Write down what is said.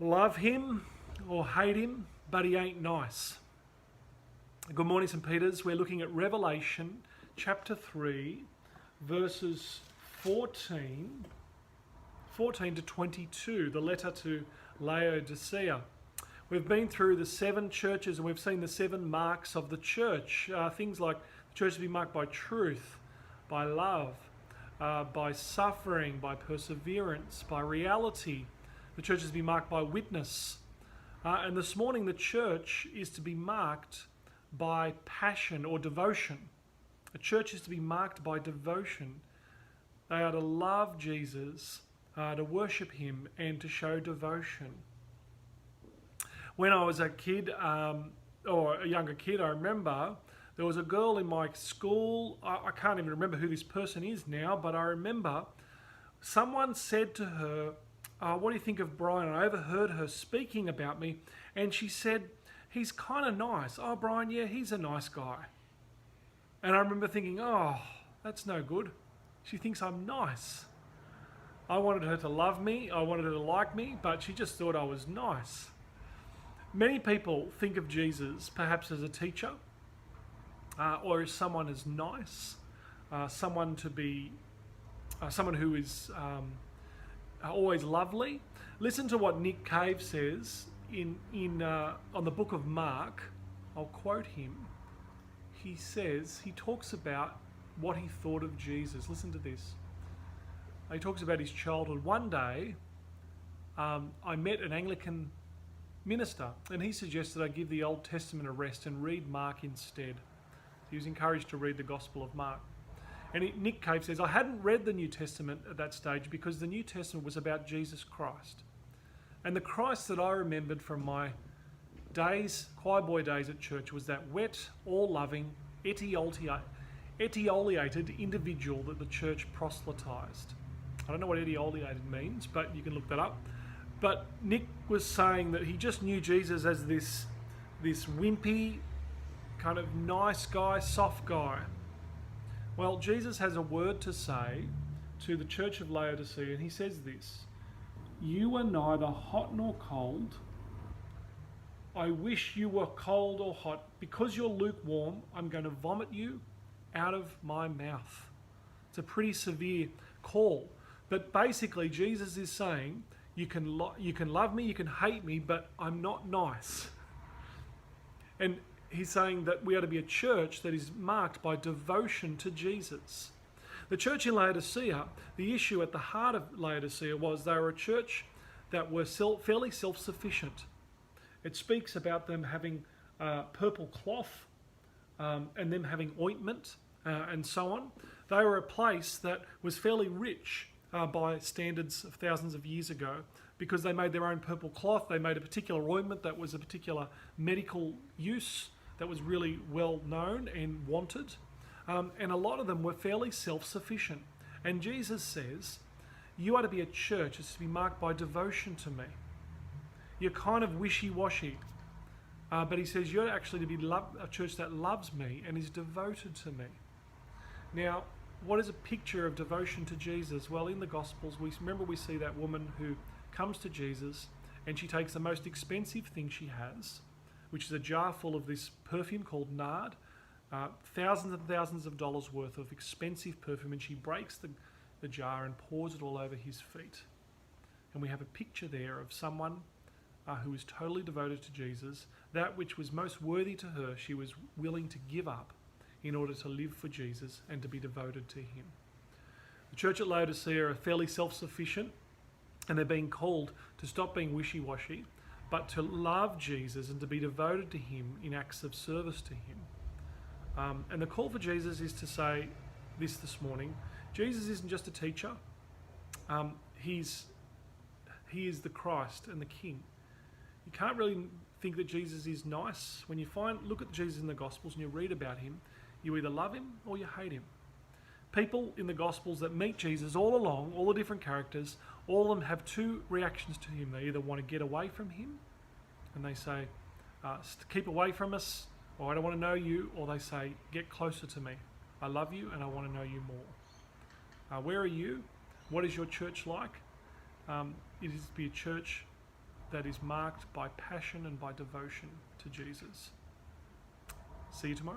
Love him or hate him, but he ain't nice. Good morning, St. Peter's. We're looking at Revelation chapter 3, verses 14 to 22, the letter to Laodicea. We've been through the seven churches and we've seen the seven marks of the church. Things like the church to be marked by truth, by love, by suffering, by perseverance, by reality. The church is to be marked by witness. And this morning the church is to be marked by passion or devotion. A church is to be marked by devotion. They are to love Jesus, to worship him, and to show devotion. When I was a kid, or a younger kid, I remember there was a girl in my school. I can't even remember who this person is now, but I remember someone said to her, what do you think of Brian? And I overheard her speaking about me, and she said, he's kind of nice. Oh, Brian, yeah, he's a nice guy. And I remember thinking, oh, that's no good. She thinks I'm nice. I wanted her to love me, I wanted her to like me, but she just thought I was nice. Many people think of Jesus perhaps as a teacher, or as someone as nice, someone who is always lovely. Listen to what Nick Cave says on the book of Mark. I'll quote him. He talks about what he thought of Jesus. Listen to this. He talks about his childhood. One day, I met an Anglican minister, and he suggested I give the Old Testament a rest and read Mark instead. He was encouraged to read the Gospel of Mark. And Nick Cave says, I hadn't read the New Testament at that stage because the New Testament was about Jesus Christ. And the Christ that I remembered from my days, choir boy days at church, was that wet, all-loving, etiolated individual that the church proselytized. I don't know what etiolated means, but you can look that up. But Nick was saying that he just knew Jesus as this wimpy, kind of nice guy, soft guy. Well, Jesus has a word to say to the church of Laodicea, and he says this: you are neither hot nor cold. I wish you were cold or hot. Because you're lukewarm, I'm going to vomit you out of my mouth. It's a pretty severe call. But basically, Jesus is saying, you can love me, you can hate me, but I'm not nice. And he's saying that we are to be a church that is marked by devotion to Jesus. The church in Laodicea, the issue at the heart of Laodicea was they were a church that were fairly self-sufficient. It speaks about them having purple cloth and them having ointment and so on. They were a place that was fairly rich by standards of thousands of years ago because they made their own purple cloth. They made a particular ointment that was a particular medical use that was really well known and wanted. And a lot of them were fairly self-sufficient. And Jesus says, you are to be a church that's to be marked by devotion to me. You're kind of wishy-washy. But he says you're actually to be a church that loves me and is devoted to me. Now, what is a picture of devotion to Jesus? Well, in the Gospels, we see that woman who comes to Jesus and she takes the most expensive thing she has, which is a jar full of this perfume called nard, thousands and thousands of dollars worth of expensive perfume, and she breaks the jar and pours it all over his feet. And we have a picture there of someone who is totally devoted to Jesus. That which was most worthy to her, she was willing to give up in order to live for Jesus and to be devoted to him. The church at Laodicea are fairly self-sufficient, and they're being called to stop being wishy-washy, but to love Jesus and to be devoted to him in acts of service to him. And the call for Jesus is to say this morning: Jesus isn't just a teacher. He is the Christ and the King. You can't really think that Jesus is nice. When you look at Jesus in the Gospels and you read about him, you either love him or you hate him. People in the Gospels that meet Jesus all along, all the different characters, all of them have two reactions to him. They either want to get away from him and they say, keep away from us, or I don't want to know you, or they say, get closer to me. I love you and I want to know you more. Where are you? What is your church like? It is to be a church that is marked by passion and by devotion to Jesus. See you tomorrow.